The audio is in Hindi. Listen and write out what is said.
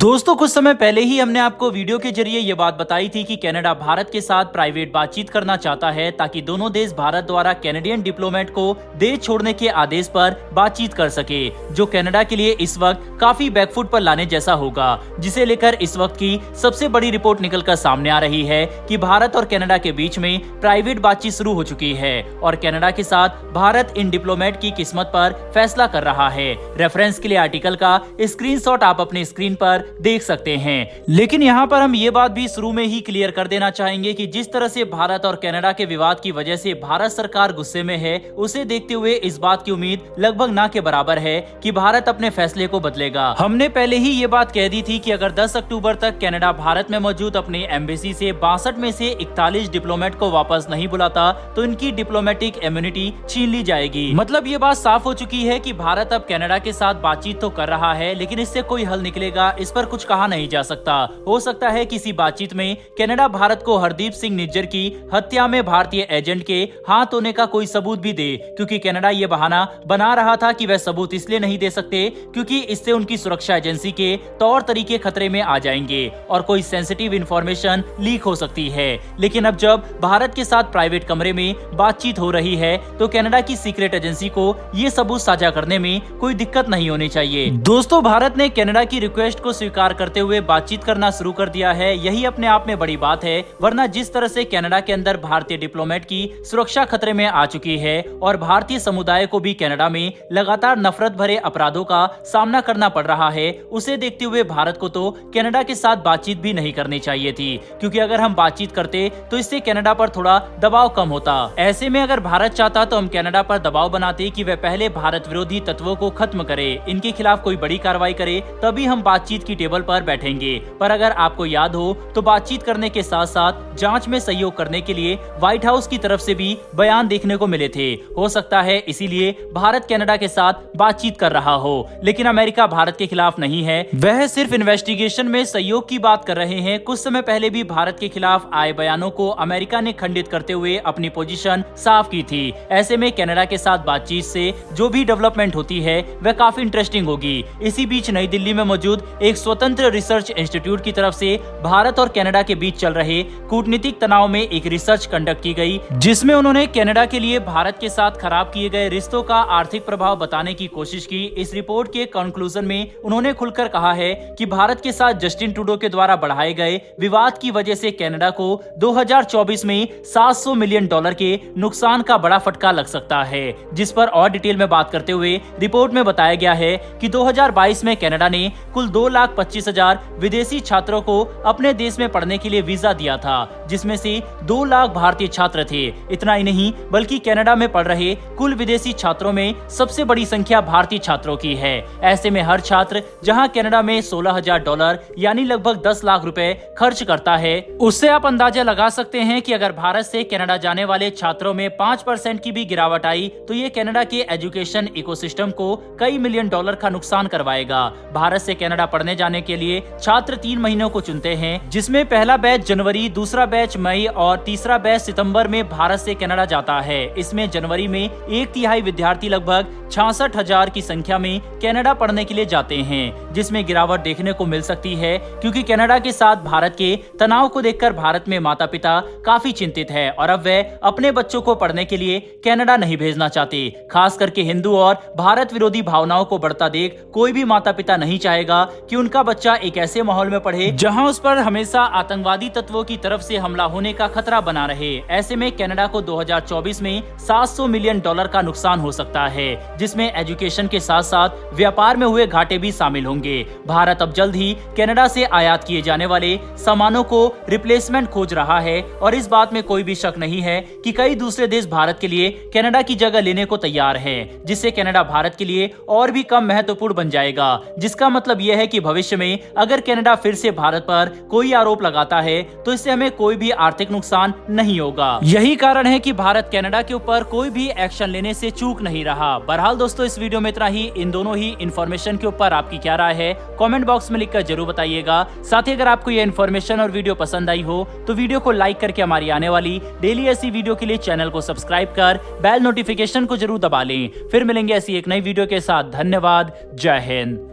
दोस्तों कुछ समय पहले ही हमने आपको वीडियो के जरिए ये बात बताई थी कि कनाडा भारत के साथ प्राइवेट बातचीत करना चाहता है ताकि दोनों देश भारत द्वारा कैनेडियन डिप्लोमेट को देश छोड़ने के आदेश पर बातचीत कर सके, जो कनाडा के लिए इस वक्त काफी बैकफुट पर लाने जैसा होगा, जिसे लेकर इस वक्त की सबसे बड़ी रिपोर्ट निकलकर सामने आ रही है कि भारत और कनाडा के बीच में प्राइवेट बातचीत शुरू हो चुकी है और कनाडा के साथ भारत इन डिप्लोमेट की किस्मत पर फैसला कर रहा है। रेफरेंस के लिए आर्टिकल का स्क्रीनशॉट आप अपने स्क्रीन पर देख सकते हैं। लेकिन यहाँ पर हम ये बात भी शुरू में ही क्लियर कर देना चाहेंगे कि जिस तरह से भारत और कनाडा के विवाद की वजह से भारत सरकार गुस्से में है, उसे देखते हुए इस बात की उम्मीद लगभग ना के बराबर है कि भारत अपने फैसले को बदलेगा। हमने पहले ही ये बात कह दी थी कि अगर 10 अक्टूबर तक कनाडा भारत में मौजूद अपनी एम्बेसी से 62 में से 41 डिप्लोमेट को वापस नहीं बुलाता तो इनकी डिप्लोमेटिक इम्यूनिटी छीन ली जाएगी। मतलब ये बात साफ हो चुकी है कि भारत अब कनाडा के साथ बातचीत तो कर रहा है, लेकिन इससे कोई हल निकलेगा इस पर कुछ कहा नहीं जा सकता। हो सकता है किसी बातचीत में कनाडा भारत को हरदीप सिंह निज्जर की हत्या में भारतीय एजेंट के हाथ होने का कोई सबूत भी दे, क्योंकि कनाडा ये बहाना बना रहा था कि वह सबूत इसलिए नहीं दे सकते क्योंकि इससे उनकी सुरक्षा एजेंसी के तौर तरीके खतरे में आ जाएंगे और कोई सेंसिटिव इंफॉर्मेशन लीक हो सकती है। लेकिन अब जब भारत के साथ प्राइवेट कमरे में बातचीत हो रही है तो कनाडा की सीक्रेट एजेंसी को ये सबूत साझा करने में कोई दिक्कत नहीं होनी चाहिए। दोस्तों, भारत ने कनाडा की रिक्वेस्ट को स्वीकार करते हुए बातचीत करना शुरू कर दिया है। यही अपने आप में बड़ी बात है, वरना जिस तरह से कनाडा के अंदर भारतीय डिप्लोमेट की सुरक्षा खतरे में आ चुकी है और भारतीय समुदाय को भी कनाडा में लगातार नफरत भरे अपराधों का सामना करना पड़ रहा है, उसे देखते हुए भारत को तो कनाडा के साथ बातचीत भी नहीं करनी चाहिए थी, क्योंकि अगर हम बातचीत करते तो इससे कनाडा पर थोड़ा दबाव कम होता। ऐसे में अगर भारत चाहता तो हम कनाडा पर दबाव बनाते कि वह पहले भारत विरोधी तत्वों को खत्म करे, इनके खिलाफ कोई बड़ी कार्रवाई करे, तभी हम बातचीत की टेबल पर बैठेंगे। पर अगर आपको याद हो तो बातचीत करने के साथ साथ जांच में सहयोग करने के लिए व्हाइट हाउस की तरफ से भी बयान देखने को मिले थे। हो सकता है इसीलिए भारत कनाडा के साथ बातचीत कर रहा हो, लेकिन अमेरिका भारत के खिलाफ नहीं है, वह सिर्फ इन्वेस्टिगेशन में सहयोग की बात कर रहे हैं। कुछ समय पहले भी भारत के खिलाफ आए बयानों को अमेरिका ने खंडित करते हुए अपनी पोजीशन साफ की थी। ऐसे में कनाडा के साथ बातचीत से जो भी डेवलपमेंट होती है वह काफी इंटरेस्टिंग होगी। इसी बीच नई दिल्ली में मौजूद एक स्वतंत्र रिसर्च इंस्टीट्यूट की तरफ से भारत और कनाडा के बीच चल रहे कूटनीतिक तनाव में एक रिसर्च कंडक्ट की गई, जिसमें उन्होंने कनाडा के लिए भारत के साथ खराब किए गए रिश्तों का आर्थिक प्रभाव बताने की कोशिश की। इस रिपोर्ट के कंक्लूजन में उन्होंने खुलकर कहा है कि भारत के साथ जस्टिन ट्रूडो के द्वारा बढ़ाए गए विवाद की वजह से कनाडा को 2024 में $700 मिलियन के नुकसान का बड़ा फटका लग सकता है। जिस पर और डिटेल में बात करते हुए रिपोर्ट में बताया गया है कि 2022 में कनाडा ने कुल 2,25,000 विदेशी छात्रों को अपने देश में पढ़ने के लिए वीजा दिया था, जिसमें से 2 लाख भारतीय छात्र थे। इतना ही नहीं बल्कि कनाडा में पढ़ रहे कुल विदेशी छात्रों में सबसे बड़ी संख्या भारतीय छात्रों की है। ऐसे में हर छात्र जहां कनाडा में $16,000 यानी लगभग 10 लाख रुपए खर्च करता है, उससे आप अंदाजा लगा सकते हैं कि अगर भारत से कनाडा जाने वाले छात्रों में 5% की भी गिरावट आई तो ये कनाडा के एजुकेशन इकोसिस्टम को कई मिलियन डॉलर का नुकसान करवाएगा। भारत से कनाडा पढ़ने जाने के लिए छात्र 3 महीनों को चुनते हैं, जिसमें पहला बैच जनवरी, दूसरा बैच मई और तीसरा बैच सितंबर में भारत से कनाडा जाता है। इसमें जनवरी में 1/3 विद्यार्थी लगभग 66,000 की संख्या में कनाडा पढ़ने के लिए जाते हैं, जिसमें गिरावट देखने को मिल सकती है, क्योंकि कनाडा के साथ भारत के तनाव को देखकर भारत में माता पिता काफी चिंतित है और अब वे अपने बच्चों को पढ़ने के लिए कनाडा नहीं भेजना चाहते। खास करके हिंदू और भारत विरोधी भावनाओं को बढ़ता देख कोई भी माता पिता नहीं चाहेगा कि उनका बच्चा एक ऐसे माहौल में पढ़े जहां उस पर हमेशा आतंकवादी तत्वों की तरफ से हमला होने का खतरा बना रहे। ऐसे में कनाडा को 2024 में $700 मिलियन का नुकसान हो सकता है, जिसमें एजुकेशन के साथ साथ व्यापार में हुए घाटे भी शामिल होंगे। भारत अब जल्द ही कनाडा से आयात किए जाने वाले सामानों को रिप्लेसमेंट खोज रहा है और इस बात में कोई भी शक नहीं है कि कई दूसरे देश भारत के लिए कनाडा की जगह लेने को तैयार है, जिससे कनाडा भारत के लिए और भी कम महत्वपूर्ण बन जाएगा। जिसका मतलब यह है कि भविष्य में अगर कनाडा फिर से भारत पर कोई आरोप लगाता है तो इससे हमें कोई भी आर्थिक नुकसान नहीं होगा। यही कारण है कि भारत कनाडा के ऊपर कोई भी एक्शन लेने से चूक नहीं रहा। बहरहाल दोस्तों, इस वीडियो में इतना ही। इन दोनों ही इन्फॉर्मेशन के ऊपर आपकी क्या राय है कमेंट बॉक्स में लिखकर जरूर बताइएगा। साथ ही अगर आपको यह इन्फॉर्मेशन और वीडियो पसंद आई हो तो वीडियो को लाइक करके हमारी आने वाली डेली ऐसी वीडियो के लिए चैनल को सब्सक्राइब कर बेल नोटिफिकेशन को जरूर दबा लें। फिर मिलेंगे ऐसी एक नई वीडियो के साथ। धन्यवाद। जय हिंद।